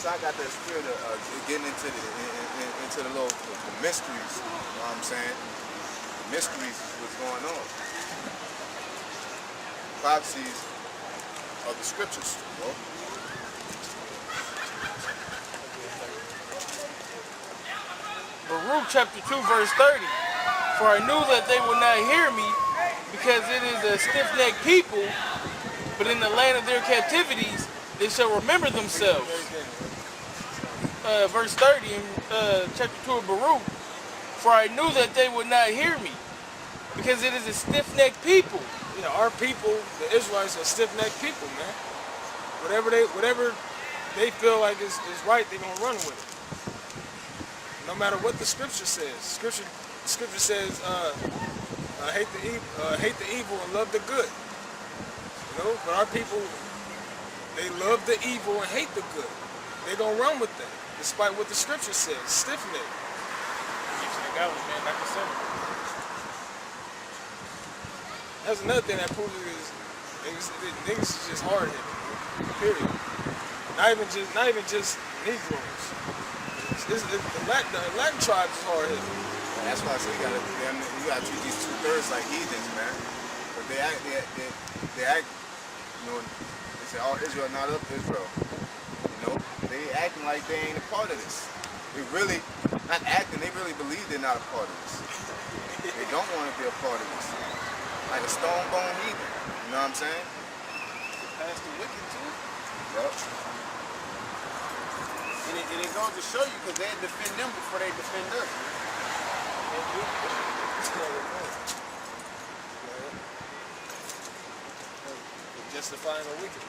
I got that spirit of getting into the little the mysteries. You know what I'm saying? The mysteries is what's going on. Prophecies of the scriptures. You know? Baruch chapter 2 verse 30. For I knew that they would not hear me, because it is a stiff-necked people, but in the land of their captivities they shall remember themselves. Verse 30 in chapter 2 of Baruch. For I knew that they would not hear me, because it is a stiff-necked people. Yeah, our people, the Israelites, are stiff-necked people, man. Whatever they feel like is right, they're gonna run with it. No matter what the scripture says. Scripture says, hate the evil and love the good. You know, but our people, they love the evil and hate the good. They're gonna run with that, despite what the scripture says. Stiff-necked. Man, like I said. That's another thing that proves it is niggas is just hard-headed. Period. Not even just Negroes. The Latin tribes is hard-headed. And that's why I say you gotta treat these 2/3 like heathens, man. But they act, you know, they say all Israel not of Israel. You know, they acting like they ain't a part of this. They really not acting. They really believe they're not a part of this. They don't want to be a part of this. Like a stone bone heathen. You know what I'm saying? Past the wicked too. Yup. And it goes to show you because they defend them before they defend us. Justifying the wicked.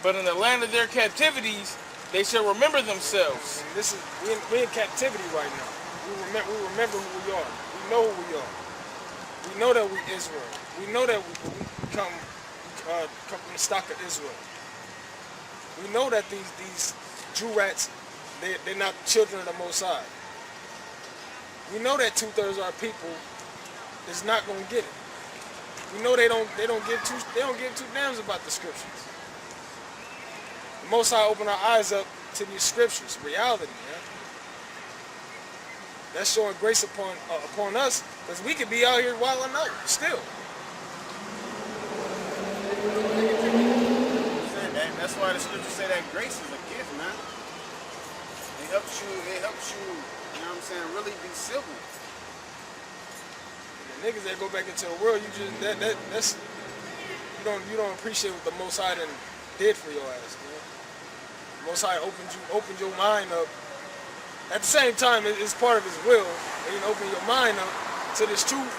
But in the land of their captivities they shall remember themselves. And this is we're in captivity right now. We remember who we are. We know who we are. We know that we Israel. We know that we come from the stock of Israel. We know that these Jew rats, they're not children of the Most High. We know that 2/3 of our people is not going to get it. We know they don't give two damns about the scriptures. The Most High open our eyes up to these scriptures, reality, man. That's showing grace upon us, because we could be out here wilding out still. That's why the scriptures say that grace is a gift, man. It helps you, you know what I'm saying, really be civil. The niggas that go back into the world, that's you don't appreciate what the Most High did for your ass, man. The Most High opened your mind up. At the same time, it's part of His will. And you open your mind up to this truth,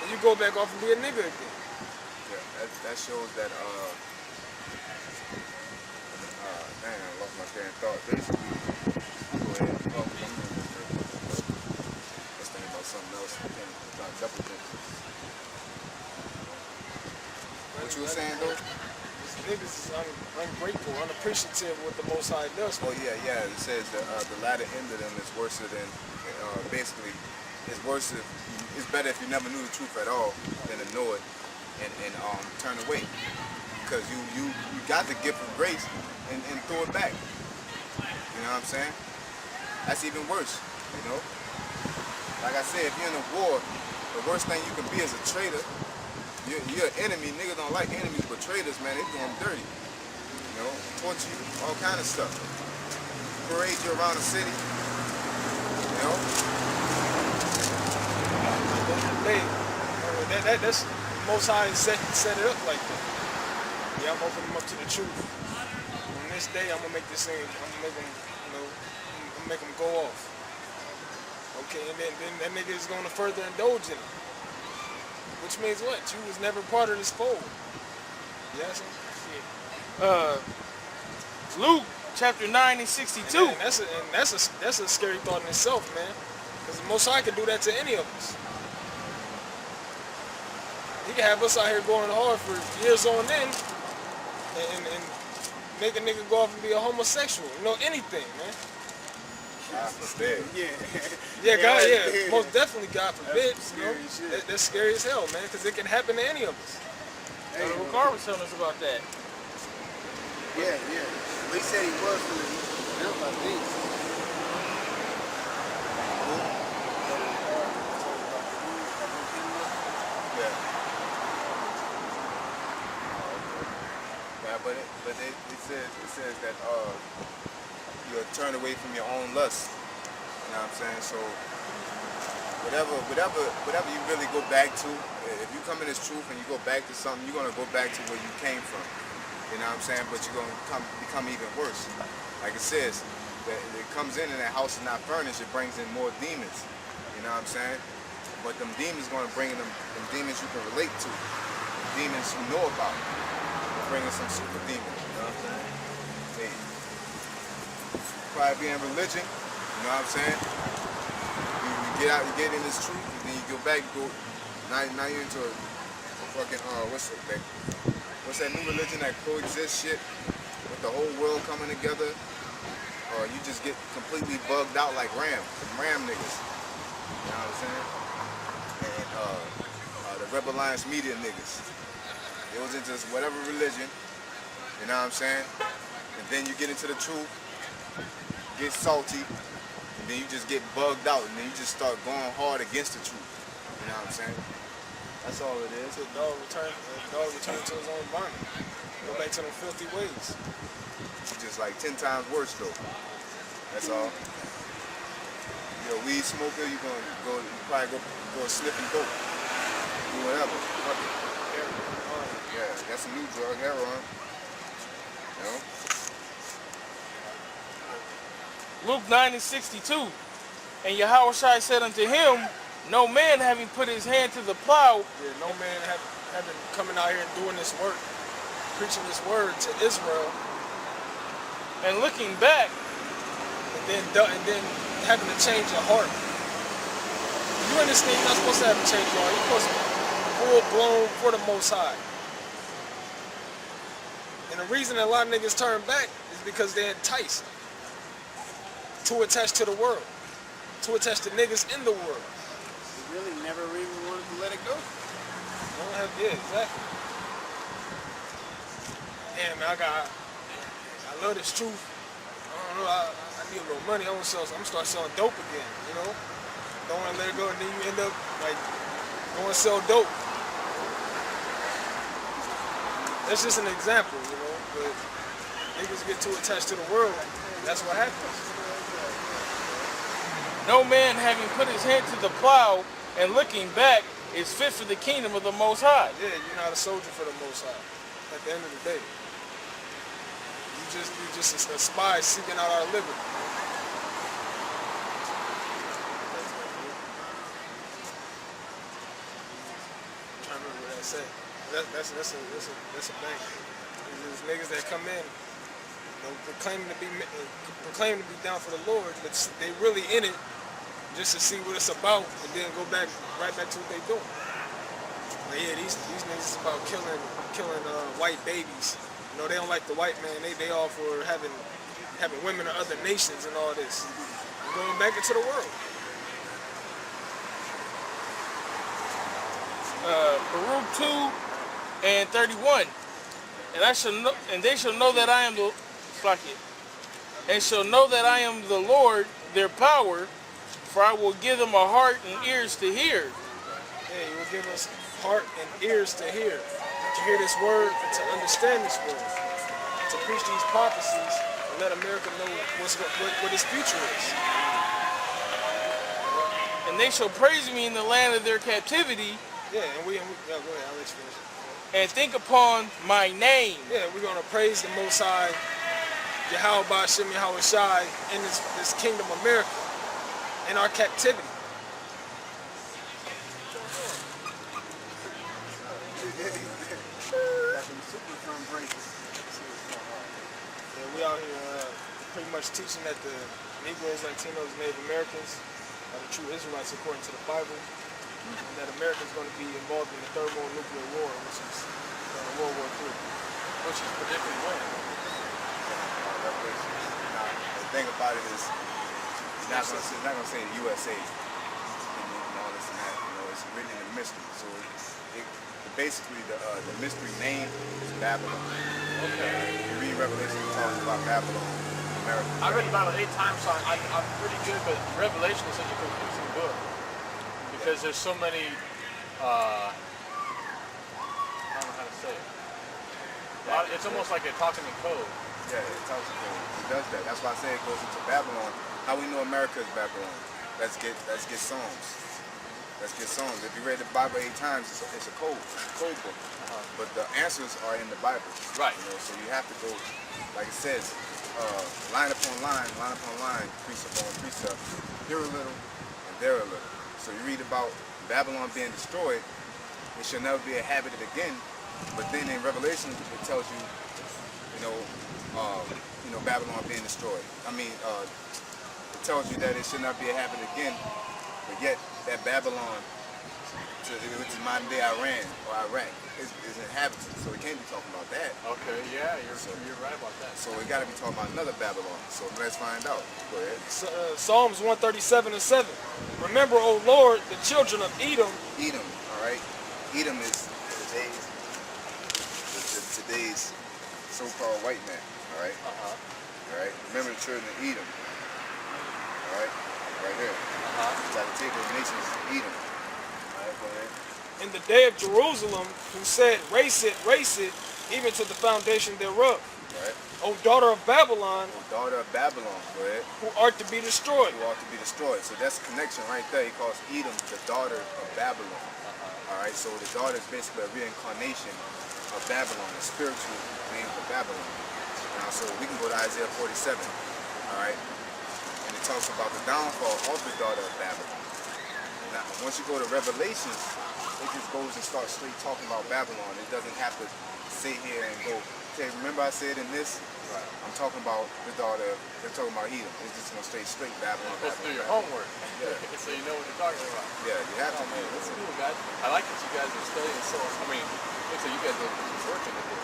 and you go back off and be a nigga again. Yeah, that shows that damn, I lost my train of thought. Basically, go ahead and talk. Let's think about something else. About a couple things. What you were saying, though? These niggas is ungrateful, unappreciative of what the Most High does. Oh yeah. It says the latter end of them is worse than, basically, it's worse. It's better if you never knew the truth at all than to know it and turn away, because you got the gift of grace and throw it back. You know what I'm saying? That's even worse. You know. Like I said, if you're in a war, the worst thing you can be is a traitor. You're an enemy. Niggas don't like enemies, but traitors, man, they do them dirty. You know, torture you, all kind of stuff. Parade you around the city. You know? That's Most High set it up like that. Yeah, I'm opening them up to the truth. On this day, I'm gonna make this thing. I'm gonna make them, I'm gonna make them go off. Okay, and then that nigga is gonna further indulge in it. Which means what? You was never part of this fold. Yes. Luke chapter 9 and 62. And that's a scary thought in itself, man. Because the Most High can do that to any of us. He can have us out here going hard for years on end and make a nigga go off and be a homosexual. You know, anything, man. God forbid. Yeah, God, yeah. Most definitely, God forbid. You know? That's scary as hell, man, because it can happen to any of us. Carl was telling us about that. Yeah. Well, he said he was going to Yep, I think. Yeah. Yeah, but it says that you'll turn away from your own lust. You know what I'm saying? So whatever you really go back to, if you come in this truth and you go back to something, you're gonna go back to where you came from. You know what I'm saying? But you're gonna become even worse. Like it says, that it comes in and that house is not furnished, it brings in more demons. You know what I'm saying? But them demons gonna bring in them demons you can relate to, demons you know about. They're bringing some super demons. You know what I'm saying? Hey, probably be in religion. You know what I'm saying? You get in this truth, and then you go back, now you're into a fucking what's that new religion that coexists shit with the whole world coming together? Or you just get completely bugged out like Ram niggas. You know what I'm saying? And the Rebel Alliance media niggas. It was into whatever religion, you know what I'm saying? And then you get into the truth, get salty, and then you just get bugged out, and then you just start going hard against the truth. You know what I'm saying? That's all it is. The dog return to his own vomit. Go back to them filthy ways. It's just like 10 times worse though. That's all. You're a weed smoker, you probably go sniffing dope. Do whatever. Fuck it. Yeah, that's a new drug, heroin. You know? Luke 9:62. And Yahushua said unto him, no man having put his hand to the plow. Yeah, no man having coming out here and doing this work, preaching this word to Israel, And looking back. and then having to change your heart. You understand you're not supposed to have to change your heart. You're supposed to be full blown for the Most High. And the reason that a lot of niggas turn back is because they're enticed to attach to the world, to attach to niggas in the world. You really never even wanted to let it go. Yeah, exactly. Damn, man, I love this truth. I don't know, I need a little money. I'm gonna start selling dope again, you know? Don't want to let it go, and then you end up like going to sell dope. That's just an example, you know? But niggas get too attached to the world. That's what happens. No man having put his hand to the plow and looking back is fit for the kingdom of the Most High. Yeah, you're not a soldier for the Most High. At the end of the day, you're just a spy seeking out our liberty. I'm trying to remember what I said. That's a thing. There's niggas that come in, you know, proclaiming to be down for the Lord, but they really in it just to see what it's about, and then go right back to what they doing. But yeah, these niggas is about killing white babies. You know, they don't like the white man. They all for having women of other nations and all this. Going back into the world. Baruch 2:31. And they shall know that I am the and shall know that I am the Lord, their power, for I will give them a heart and ears to hear. Yeah, you will give us heart and ears to hear this word and to understand this word, to preach these prophecies and let America know what its future is. And they shall praise me in the land of their captivity. Yeah, and go ahead, I'll let you finish. And think upon my name. Yeah, we're gonna praise the Most High, Yahweh Ba'Shem Yahweh Shai, in this kingdom America, in our captivity. Yeah, we out here pretty much teaching that the Negroes, Latinos, Native Americans are the true Israelites according to the Bible, and that America is going to be involved in the thermonuclear war, which is World War III, which is predicted when. The thing about it is, it's not going to say the USA and all this and that. You know, it's written in the mystery. So basically, the mystery name is Babylon. Okay. You read Revelation, it talks about Babylon. America. I read the Bible 8 times, so I'm pretty good, but Revelation is such a confusing book because there's so many. I don't know how to say it. It's almost like they're talking in code. Yeah, it tells you it does that. That's why I say it goes into Babylon. How we know America is Babylon? Let's get Psalms. Let's get Psalms. If you read the Bible 8 times, it's a code book. But the answers are in the Bible. Right. You know, so you have to go, like it says, line upon line, precept upon precept, here a little and there a little. So you read about Babylon being destroyed, it shall never be inhabited again. But then in Revelation, it tells you, Babylon being destroyed. It tells you that it should not be inhabited again. But yet, that Babylon, which is modern day Iran or Iraq, is inhabited. So we can't be talking about that. Okay, yeah, you're right about that. So we got to be talking about another Babylon. So let's find out. Go ahead. Psalms 137:7. Remember, O Lord, the children of Edom. Edom, all right? Edom is today's so-called white man, all right? All right? Remember the children of Edom, all right? Right here. It's at the table of nations, Edom. All right, go ahead. In the day of Jerusalem, who said, race it, even to the foundation thereof. Right. O daughter of Babylon, Daughter of Babylon, go ahead. who art to be destroyed. Who ought to be destroyed. So that's a connection right there. He calls Edom the daughter of Babylon. All right, so the daughter is basically a reincarnation of Babylon, a spiritual name for Babylon. Now, so we can go to Isaiah 47, all right, and it talks about the downfall of the daughter of Babylon. Now, once you go to Revelations, it just goes and starts straight talking about Babylon. It doesn't have to sit here and go, okay, remember I said in this? Right. I'm talking about the daughter, they're talking about Edom. It's just going to stay straight Babylon. You're supposed to do your homework. Yeah. So you know what you're talking about. Yeah, you have to. Oh, man, that's cool, guys. I like that you guys are studying so, looks like you guys are working at this.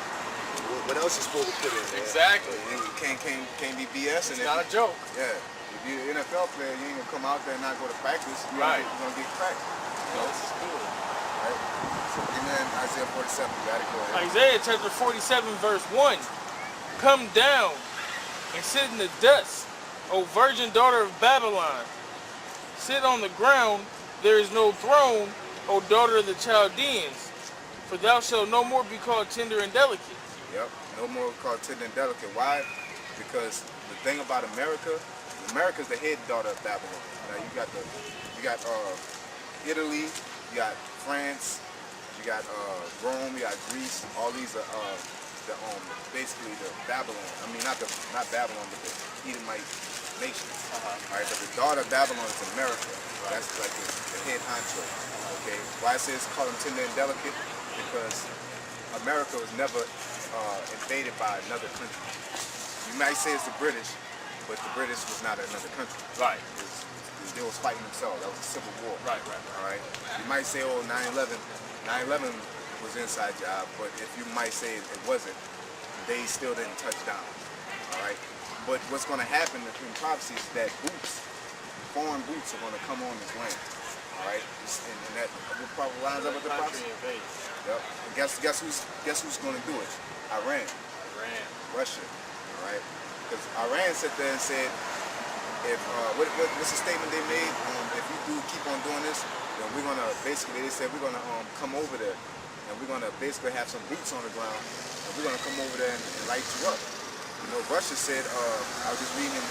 What else you supposed to put in there? Exactly. You can't be BS. It's not a joke. Yeah. If you're an NFL player, you ain't gonna come out there and not go to practice. You're gonna get cracked. No, this is cool. Right? So and then Isaiah 47, you gotta go ahead. Isaiah chapter 47 verse 1. Come down and sit in the dust, O virgin daughter of Babylon. Sit on the ground, there is no throne, O daughter of the Chaldeans. For thou shalt no more be called tender and delicate. Yep, no more called tender and delicate. Why? Because the thing about America's the head daughter of Babylon. Now you got Italy, you got France, you got Rome, you got Greece. All these are basically the Babylon. I mean, not Babylon, but the Edomite nations. All right, but the daughter of Babylon is America. That's like the head honcho. Okay, why I say it's called them tender and delicate? Because America was never invaded by another country. You might say it's the British, but the British was not another country. Right. They was fighting themselves. That was a civil war. Right. All right. You might say, oh, 9/11. 9/11 was inside job, but if you might say it wasn't, they still didn't touch down. All right. But what's going to happen in prophecy is that foreign boots are going to come on this land. All right. And that probably lines up with the prophecy. Yep. And guess who's going to do it? Iran. Russia. All right. Because Iran sat there and said, if what's the statement they made? If you do keep on doing this, then we're gonna basically, they said we're gonna come over there and we're gonna basically have some boots on the ground and we're gonna come over there and light you up. You know, Russia said, I was just reading in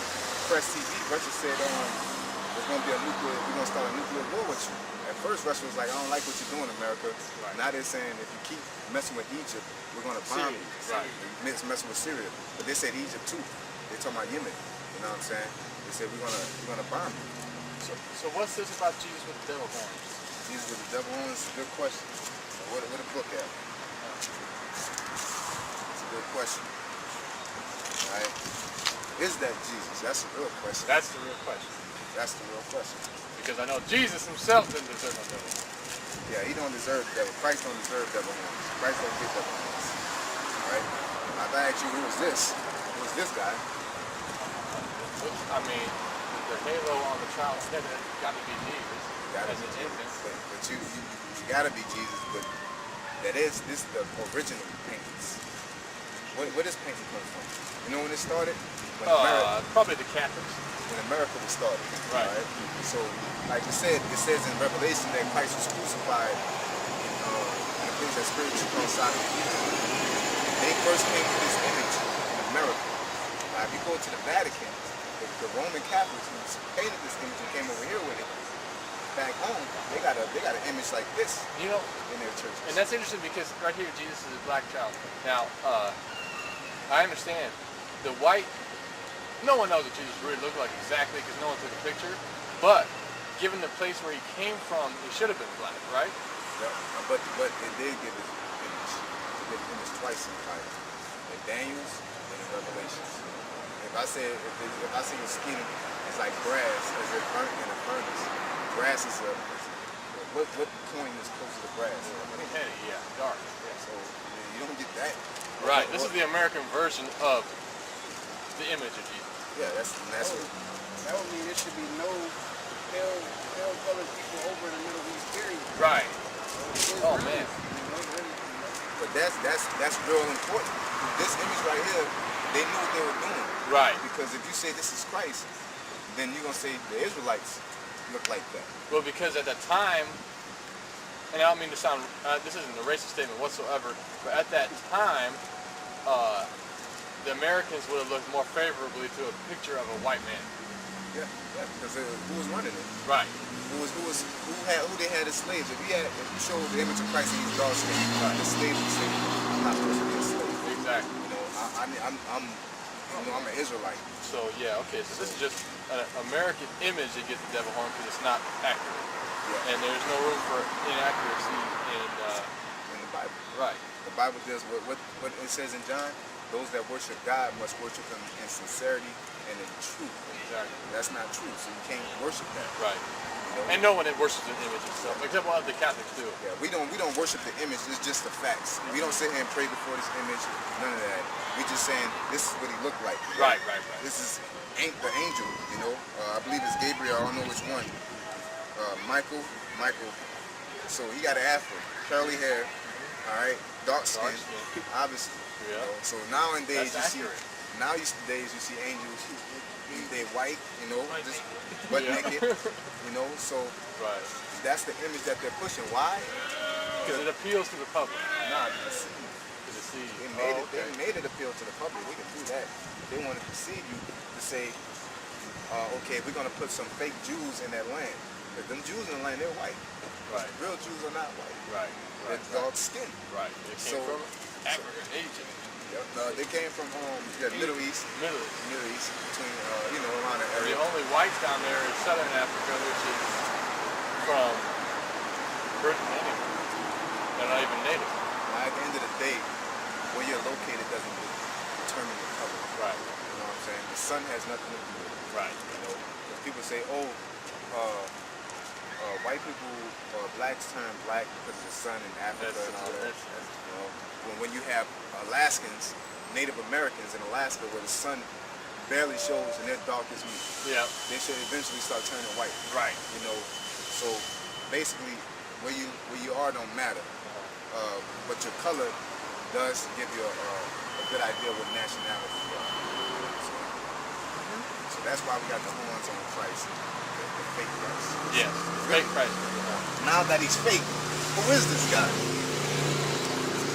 Press TV, Russia said there's gonna be we're gonna start a nuclear war with you. At first Russia was like, I don't like what you're doing, America. Right. Now they're saying if you keep messing with Egypt, we're gonna bomb you. Right. Messing with Syria. But they said Egypt too. They're talking about Yemen. You know what I'm saying? They said we're gonna bomb you. So what's this about Jesus with the devil horns? Jesus with the devil horns is a good question. What a book at? It's a good question. Right? Is that Jesus? That's the real question. That's the real question. That's the real question. Because I know Jesus himself didn't deserve no devil horns. Yeah, he don't deserve the devil. Christ don't deserve devil horns. Christ don't get devil horns. Alright? If I ask you who is this? Who is this guy? I mean, the halo on the child's head got to be Jesus. Gotta be Jesus. But you gotta be Jesus. But this is the original paintings. Where does painting come from? You know when it started? When America, Probably the Catholics. when America was started. Right. So, like we said, it says in Revelation that Christ was crucified in a place that's spiritually called Sodom and Egypt. They first came to this image in America. Now, if you go to the Vatican, the Roman Catholics who painted this image and came over here with it, back home, they got an image like this You know, in their churches. and that's interesting because right here Jesus is a black child. Now, I understand the white. No one knows what Jesus really looked like exactly because no one took a picture. But given the place where he came from, he should have been black, right? Yeah, but it did give his image. It did image twice in the Bible, in Daniel's and in Revelations. If I say your skin is like grass as if burnt in a furnace, grass is what coin is close to grass? Hey, yeah, dark. Yeah. So you don't get that. Right. This is the American version of the image of Jesus. Yeah, that's what. That would mean there should be no pale colored people over in the Middle East, period. Right. It's Oh, really, man. But that's real important. This image right here, they knew what they were doing. Right. Because if you say this is Christ, then you're gonna say the Israelites look like that. Well, because at that time, and I don't mean to sound, this isn't a racist statement whatsoever, but at that time, the Americans would have looked more favorably to a picture of a white man. Yeah, because who was running it? Right. Who they had as slaves? If you show the image of Christ and he's dark skinned, the slave would say, I'm not supposed to be a slave. Exactly. You know, I'm an Israelite. So yeah, okay. So this is just an American image that gets the devil horn because it's not accurate, Yeah. and there's no room for inaccuracy in. In the Bible. Right. The Bible does what it says in John. Those that worship God must worship Him in sincerity and in truth. Exactly. That's not true, so you can't worship that. Right. You know? And no one that worships an image itself, except what the Catholics do. Yeah, we don't worship the image. It's just the facts. We don't sit here and pray before this image. None of that. We just saying this is what he looked like. Right. This is the angel. You know, I believe it's Gabriel. I don't know which one. Michael. So he got an afro, curly hair. All right, dark skin, obviously. Yeah. You know? So nowadays That's you accurate. you see angels. They white. You know, just butt naked. You know, so. Right. That's the image that they're pushing. Why? Because it appeals to the public. Nah, to deceive. To deceive. They made it appeal to the public. They can do that. They want to deceive you to say, okay, we're going to put some fake Jews in that land. Because them Jews in the land, they're white. Right. Real Jews are not white. Right. They're dark skinned. Right. They came from Africa, Egypt. They came from Middle East. Middle East. Between around the The area. only whites down there is Southern Africa, which is from Britain anyway. They're not even native. Now, at the end of the day, where you're located doesn't determine your color. Right. You know what I'm saying? The sun has nothing to do with it. Right. You know, when people say, white people, blacks turn black because of the sun in Africa and all that. You know, when you have Alaskans, Native Americans in Alaska, where the sun barely shows and they're dark as meat. Yeah. They should eventually start turning white. Right. You know, so basically, where you are don't matter, but your color does give you a good idea what nationality you are. So that's why we got the horns on Christ, the fake Christ. Yes. Fake Christ. Now that he's fake, who is this guy?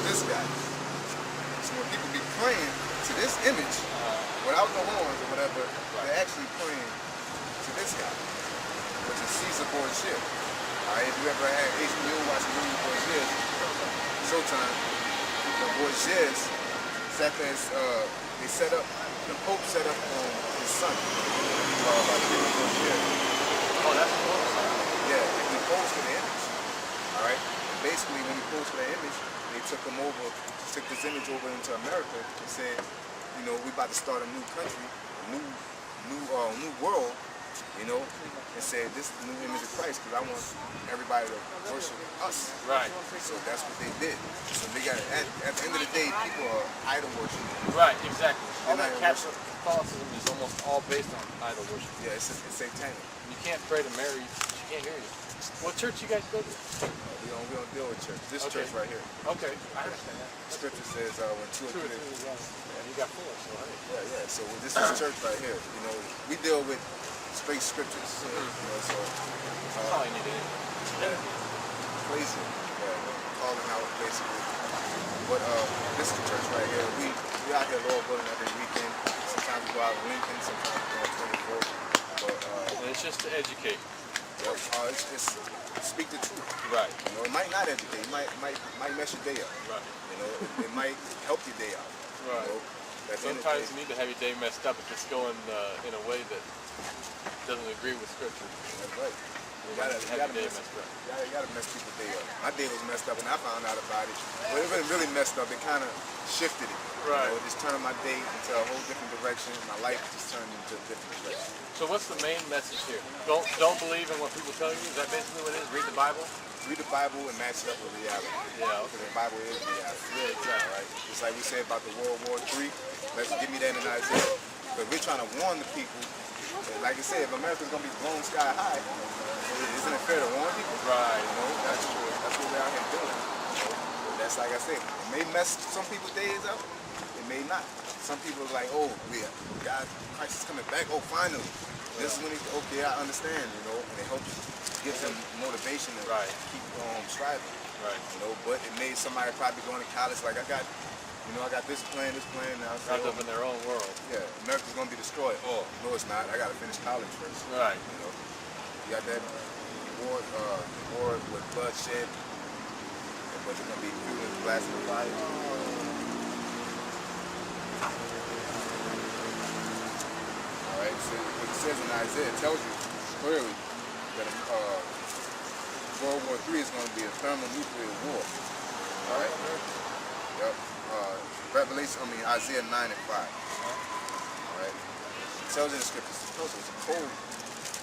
This guy. So when people be praying to this image, without the horns or whatever, they're actually praying to this guy, which is Caesar Borgia. Alright, if you ever had HBO watch the movie Borgia, Showtime, the Borgias, they set up, the Pope set up his son, by Caesar Borgia. Oh, that's cool. Yeah, and he posed for the image. Alright? Basically, when he posed for the image, they took this image over into America and said, you know, we about to start a new country, a new world, you know, and said this is the new image of Christ because I want everybody to worship us. Right. So that's what they did. So they got at the end of the day, people are idol worshiping. Right. Exactly. All They're that not Catholicism is almost all based on idol worship. Yeah, it's satanic. You can't pray to Mary; she can't hear you. What church you guys go to? We don't deal with church. This Okay. church right here. Okay, I understand that. Scripture says when two or Two or three. three, yeah. And you got four, so I think. Yeah. So this is church right here. You know, we deal with straight scriptures. You know, so That's all you need to do. placing, calling out basically. But this is the church right here. We out here Lord willing every weekend. Sometimes we go out Lincoln, sometimes we go on 24th. But And it's just to educate. it's speak the truth. Right. You know, it might not educate. It might mess your day up. Right. You know, it might help your day out. Right. You know, at the end of the Sometimes day- you need to have your day messed up if it's going in a way that doesn't agree with Scripture. That's right. You gotta have your day mess, messed up. you gotta mess people's day up. My day was messed up and I found out about it. But it wasn't really messed up. It kind of shifted it. Right. You know, it just turned my day into a whole different direction. My life just turned into a different direction. So what's the main message here? Don't believe in what people tell you. Is that basically what it is? Read the Bible. Read the Bible and match it up with reality. Yeah. Because the Bible is reality. Yeah, exactly. Right? Just like we said about the World War III. Let's give me that in Isaiah. Because we're trying to warn the people. Like I said, if America's gonna be blown sky high, isn't it fair to warn people? Right. You know, that's what we're out here doing. You know, that's like I said, it may mess some people's days up, it may not. Some people are like, oh, God, Christ is coming back. Oh, finally. This is when okay, I understand, you know, and it helps, gives them motivation to keep striving. Right. You know, but it made somebody probably going to college like I got this plan now. Wrapped up in their own world. Yeah, America's gonna be destroyed. Oh, no, it's not. I gotta finish college first. Right. You know, you got that war with bloodshed, but it's gonna be fuel and blasting the fire. All right. So what it says in Isaiah, it tells you clearly that World War III is gonna be a thermonuclear war. All right. Yep. Isaiah 9 and 5. Alright? It tells you in the scriptures, it's cold,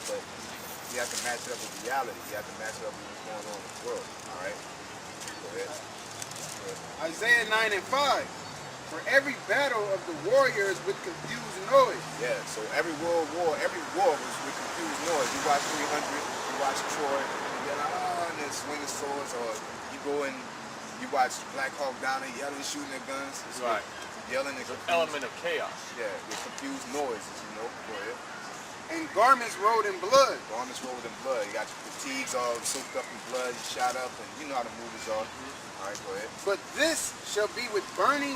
but you have to match it up with reality. You have to match it up with what's going on in the world. Alright? Go ahead. Isaiah 9 and 5. For every battle of the warriors with confused noise. Yeah, so every war was with confused noise. You watch 300, you watch Troy, you're like, and they're swinging swords, or you go and you watch Black Hawk Down there yelling, shooting their guns. It's Right. Yelling and It's an confused. element of chaos. Yeah, with confused noises, you know. Go ahead. And garments rolled in blood. Garments rolled in blood. You got your fatigues all soaked up in blood, you shot up, and you know how the movies are. All right, go ahead. But this shall be with burning